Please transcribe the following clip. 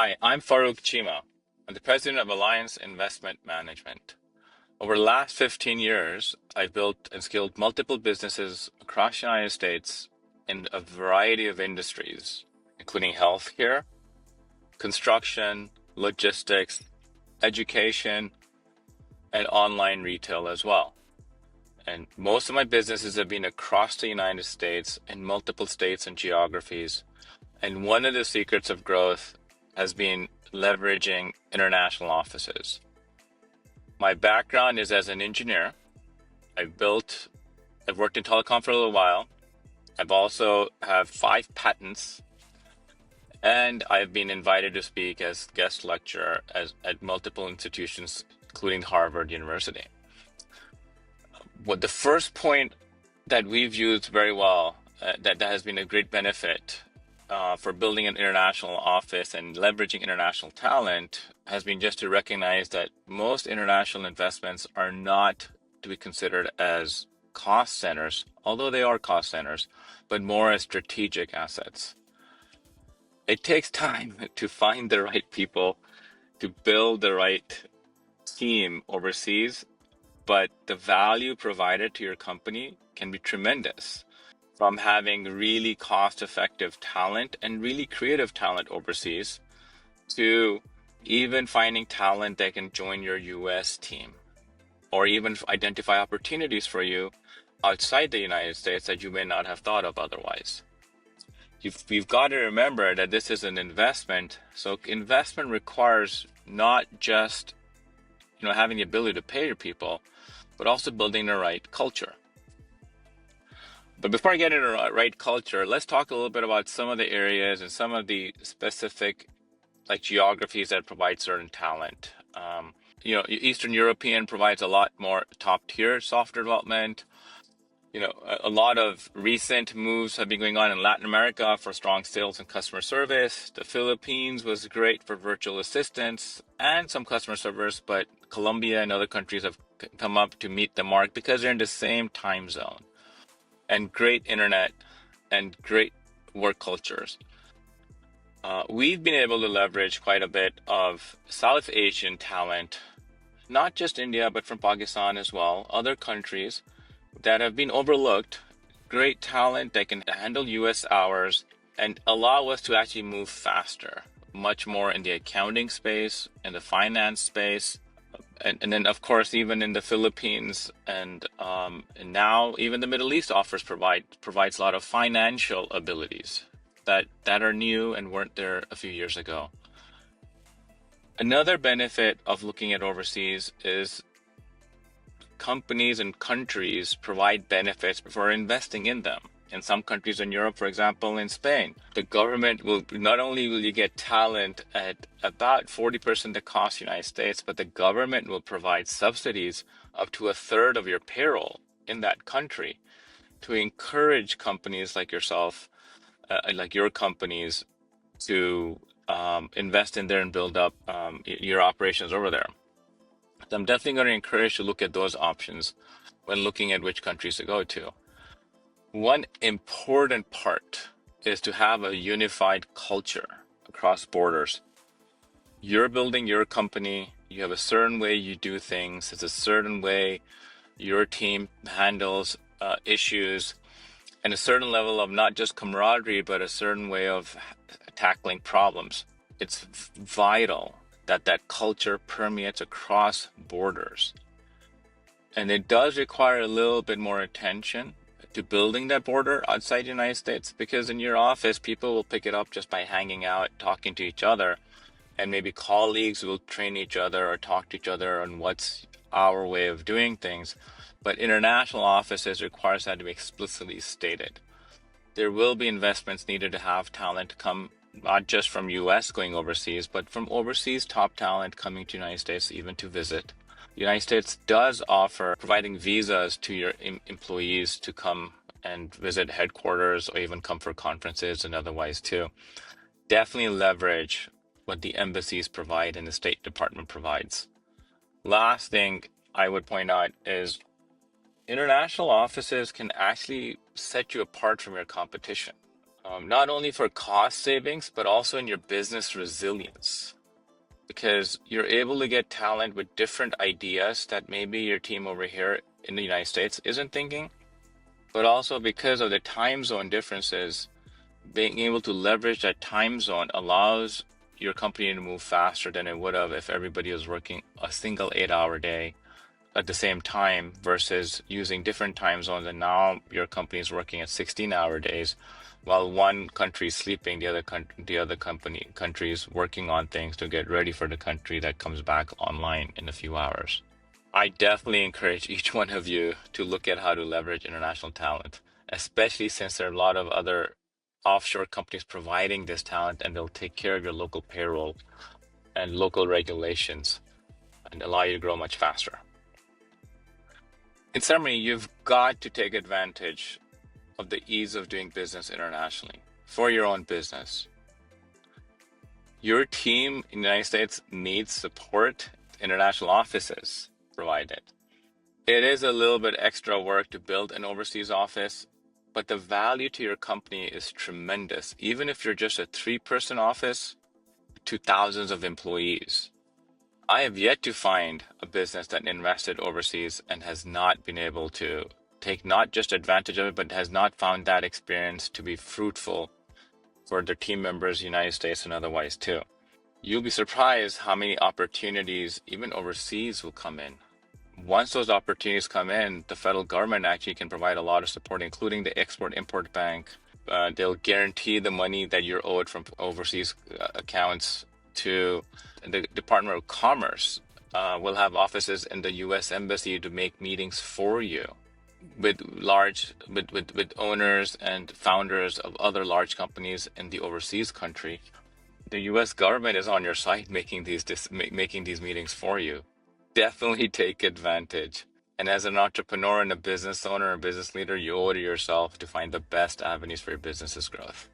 Hi, I'm Farooq Cheema. I'm the president of Alliance Investment Management. Over the last 15 years, I've built and scaled multiple businesses across the United States in a variety of industries, including healthcare, construction, logistics, education, and online retail as well. And most of my businesses have been across the United States in multiple states and geographies. And one of the secrets of growth has been leveraging international offices. My background is as an engineer. I've worked in telecom for a little while. I've also have 5 patents, and I've been invited to speak as guest lecturer at multiple institutions, including Harvard University. What the first point that we've used very well, that has been a great benefit for building an international office and leveraging international talent, has been just to recognize that most international investments are not to be considered as cost centers, although they are cost centers, but more as strategic assets. It takes time to find the right people, to build the right team overseas, but the value provided to your company can be tremendous. From having really cost-effective talent and really creative talent overseas to even finding talent that can join your US team, or even identify opportunities for you outside the United States that you may not have thought of otherwise. You've got to remember that this is an investment. So investment requires not just having the ability to pay your people, but also building the right culture. But before I get into the right culture, let's talk a little bit about some of the areas and some of the specific geographies that provide certain talent. Eastern European provides a lot more top tier software development. A lot of recent moves have been going on in Latin America for strong sales and customer service. The Philippines was great for virtual assistants and some customer service, but Colombia and other countries have come up to meet the mark because they're in the same time zone. And great internet and great work cultures. We've been able to leverage quite a bit of South Asian talent, not just India, but from Pakistan as well, other countries that have been overlooked, great talent that can handle US hours and allow us to actually move faster, much more in the accounting space, in the finance space, and then of course even in the Philippines and now even the Middle East provides a lot of financial abilities that are new and weren't there a few years ago. Another benefit of looking at overseas is companies and countries provide benefits for investing in them. In some countries in Europe, for example, in Spain, the government will not only will you get talent at about 40% the cost of the United States, but the government will provide subsidies up to a third of your payroll in that country to encourage companies like yourself, like your companies, to invest in there and build up your operations over there. So I'm definitely going to encourage you to look at those options when looking at which countries to go to. One important part is to have a unified culture across borders. You're building your company, you have a certain way you do things, it's a certain way your team handles issues, and a certain level of not just camaraderie, but a certain way of tackling problems. It's vital that culture permeates across borders. And it does require a little bit more attention to building that border outside the United States, because in your office, people will pick it up just by hanging out, talking to each other, and maybe colleagues will train each other or talk to each other on what's our way of doing things. But international offices requires that to be explicitly stated. There will be investments needed to have talent come not just from US going overseas, but from overseas top talent coming to the United States even to visit. The United States does offer providing visas to your employees to come and visit headquarters or even come for conferences and otherwise too. Definitely leverage what the embassies provide and the State Department provides. Last thing I would point out is international offices can actually set you apart from your competition. not only for cost savings, but also in your business resilience, because you're able to get talent with different ideas that maybe your team over here in the United States isn't thinking, but also because of the time zone differences, being able to leverage that time zone allows your company to move faster than it would have if everybody was working a single 8-hour day at the same time versus using different time zones. And now your company is working at 16-hour days while one country is sleeping, country is working on things to get ready for the country that comes back online in a few hours. I definitely encourage each one of you to look at how to leverage international talent, especially since there are a lot of other offshore companies providing this talent, and they'll take care of your local payroll and local regulations and allow you to grow much faster. In summary, you've got to take advantage of the ease of doing business internationally for your own business. Your team in the United States needs support. International offices provide it. It is a little bit extra work to build an overseas office, but the value to your company is tremendous. Even if you're just a 3-person office to thousands of employees. I have yet to find a business that invested overseas and has not been able to take not just advantage of it, but has not found that experience to be fruitful for their team members, United States and otherwise too. You'll be surprised how many opportunities even overseas will come in. Once those opportunities come in, the federal government actually can provide a lot of support, including the Export-Import Bank. They'll guarantee the money that you're owed from overseas accounts to the Department of Commerce. Will have offices in the U.S. Embassy to make meetings for you with owners and founders of other large companies in the overseas country. The U.S. government is on your side making these meetings for you. Definitely take advantage. And as an entrepreneur and a business owner and business leader, you owe it to yourself to find the best avenues for your business's growth.